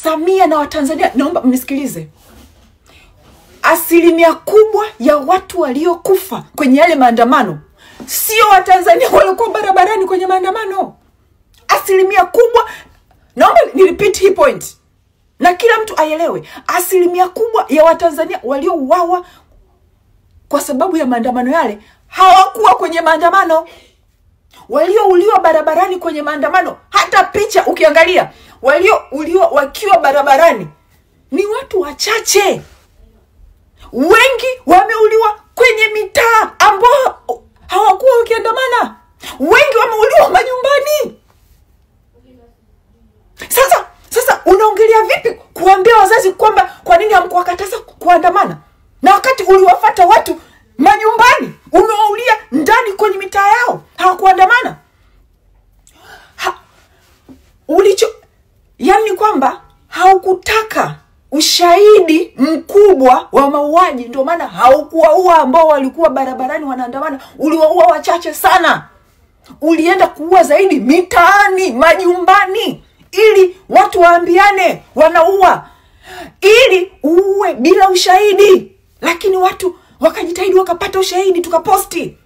Samia na Watanzania, naomba mnisikilize. Asilimia kubwa ya watu waliokufa kwenye yale maandamano sio Watanzania waliokuwa barabarani kwenye maandamano. Asilimia kubwa, naomba ni repeat hii point na kila mtu aielewe, asilimia kubwa ya Watanzania waliouawa kwa sababu ya maandamano yale hawakuwa kwenye maandamano. Waliouliwa barabarani kwenye maandamano, hata picha ukiangalia, waliouliwa wakiwa barabarani ni watu wachache. Wengi wameuliwa kwenye mitaa ambao hawakuwa wakiandamana. Wengi wameuliwa manyumbani. Sasa unaongelea vipi kuambia wazazi kwamba kwa nini hamkuwakataza kuandamana, na wakati uliwafuata watu manyumbani, umewaulia ndani kwenye mitaa yao, hawakuandamana? Yani kwamba haukutaka ushahidi mkubwa wa mauaji, ndio maana haukuwaua ambao walikuwa barabarani wanaandamana. Uliwaua wachache sana. Ulienda kuua zaidi mitaani, majumbani, ili watu waambiane wanaua, ili uue bila ushahidi. Lakini watu wakajitahidi wakapata ushahidi, tukaposti.